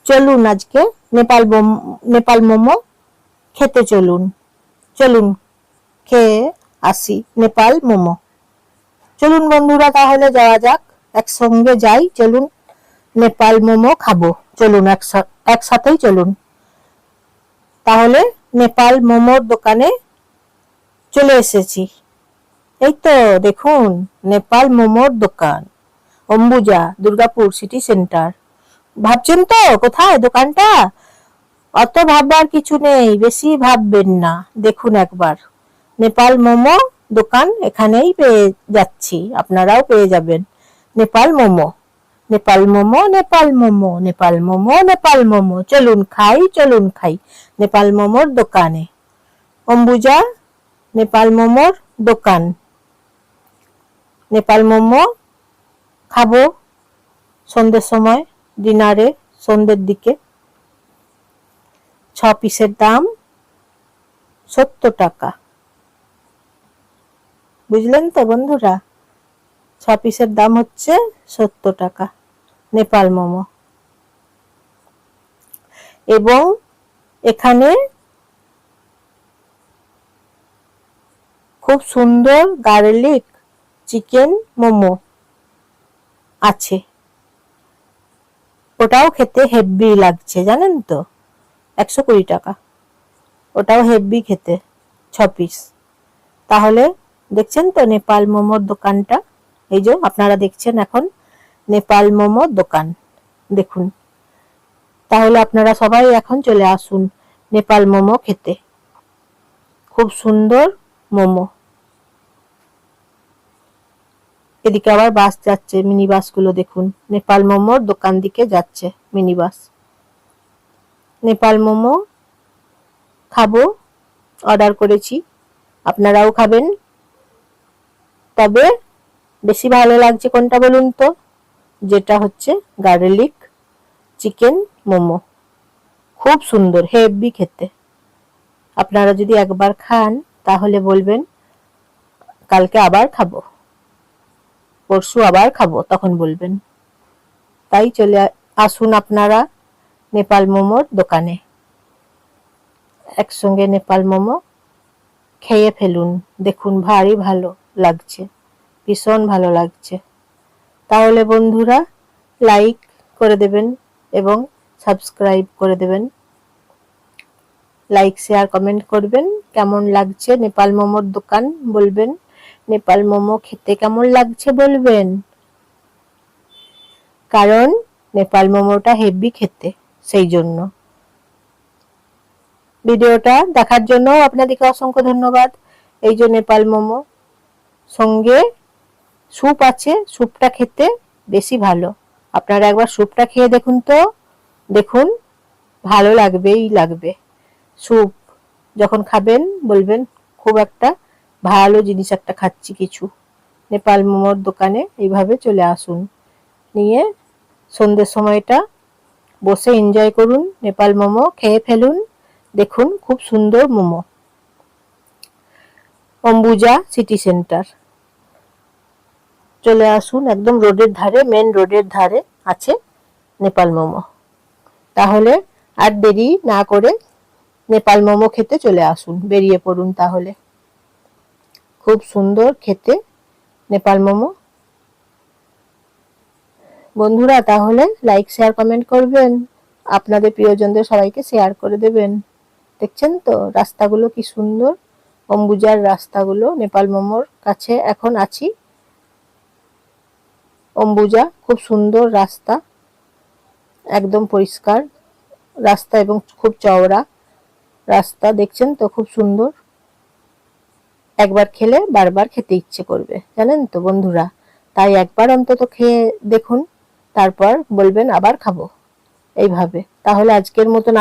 চলুন আজকে নেপাল মোমো খেতে চলুন। চলুন খেয়ে আসি নেপাল মোমো। চলুন বন্ধুরা তাহলে যাওয়া যাক, একসঙ্গে যাই। চলুন নেপাল মোমো খাবো। চলুন একসাথেই চলুন। তাহলে নেপাল মোমোর দোকানে চলে এসেছি। এই তো দেখুন নেপাল মোমোর দোকান, অম্বুজা, দুর্গাপুর সিটি সেন্টার। ভাবছেন তো কোথায় দোকানটা? অত ভাববার কিছু নেই, বেশি ভাববেন না। দেখুন একবার, নেপাল মোমো দোকান এখানেই পেয়ে যাচ্ছি, আপনারাও পেয়ে যাবেন। নেপাল মোমো, নেপাল মোমো, নেপাল মোমো, নেপাল মোমো, নেপাল মোমো। চলুন খাই, চলুন খাই নেপাল মোমোর দোকানে। অম্বুজা নেপাল মোমোর দোকান। নেপাল মোমো খাবো সন্ধ্যের সময়, ডিনারে, সন্ধ্যের দিকে। 6 পিসের দাম 70 টাকা। বুঝলেন তো বন্ধুরা? 6 পিসের দাম হচ্ছে 70 টাকা নেপাল মোমো। এবং এখানে খুব সুন্দর গার্লিক চিকেন মোমো আছে, ওটাও খেতে হেভি লাগছে জানেন তো, 120 টাকা। ওটাও হেভি খেতে, 6 পিস। তাহলে দেখছেন তো নেপাল মোমোর দোকানটা, এই যে আপনারা দেখছেন এখন নেপাল মোমোর দোকান দেখুন। তাহলে আপনারা সবাই এখন চলে আসুন নেপাল মোমো খেতে। খুব সুন্দর মোমো। এদিকে আবার বাস যাচ্ছে, মিনি বাসগুলো দেখুন, নেপাল মোমোর দোকান দিকে যাচ্ছে মিনি বাস। নেপাল মোমো খাবো, অর্ডার করেছি, আপনারাও খাবেন। তবে বেশি ভালো লাগছে কোনটা বলুন তো? যেটা হচ্ছে গার্লিক চিকেন মোমো, খুব সুন্দর, হেভি খেতে। আপনারা যদি একবার খান তাহলে বলবেন কালকে আবার খাবো, পরশু আবার খাবো, তখন বলবেন। তাই চলে আসুন আপনারা নেপাল মোমোর দোকানে, একসঙ্গে নেপাল মোমো খেয়ে ফেলুন। দেখুন ভারী ভালো লাগছে, ভীষণ ভালো লাগছে। তাহলে বন্ধুরা লাইক করে দেবেন এবং সাবস্ক্রাইব করে দেবেন। লাইক শেয়ার কমেন্ট করবেন। কেমন লাগছে নেপাল মোমোর দোকান বলবেন। নেপাল মোমো খেতে কেমন লাগছে বলবেন, কারণ নেপাল মোমোটা হেভি খেতে, সেই জন্য। ভিডিওটা দেখার জন্য আপনাদেরকে অসংখ্য ধন্যবাদ। এই যে নেপাল মোমো, সঙ্গে স্যুপ আছে, স্যুপটা খেতে বেশি ভালো। আপনারা একবার স্যুপটা খেয়ে দেখুন তো, দেখুন ভালো লাগবেই লাগবে। স্যুপ যখন খাবেন বলবেন খুব একটা ভালো জিনিস একটা খাচ্ছি কিছু। নেপাল মোমোর দোকানে এইভাবে চলে আসুন, নিয়ে সন্ধ্যের সময়টা বসে এনজয় করুন, নেপাল মোমো খেয়ে ফেলুন। দেখুন খুব সুন্দর মোমো। অম্বুজা সিটি সেন্টার চলে আসুন, একদম রোডের ধারে, মেন রোডের ধারে আছে নেপাল মোমো। তাহলে আর দেরি না করে নেপাল মোমো খেতে চলে আসুন, বেরিয়ে পড়ুন তাহলে। খুব সুন্দর খেতে নেপাল মোমো। বন্ধুরা তাহলে লাইক শেয়ার কমেন্ট করবেন, আপনাদের প্রিয়জনদের সবাইকে শেয়ার করে দেবেন। দেখছেন তো রাস্তাগুলো কি সুন্দর, অম্বুজার রাস্তাগুলো। নেপাল মোমোর কাছে এখন আছি, অম্বুজা, খুব সুন্দর রাস্তা, একদম পরিষ্কার রাস্তা এবং খুব চওড়া রাস্তা। দেখছেন তো খুব সুন্দর, একবার খেলে বারবার খেতে ইচ্ছে করবে জানেন তো বন্ধুরা। তাই একবার অন্তত খেয়ে দেখুন, তারপর বলবেন আবার খাবো এইভাবে। তাহলে আজকের মতন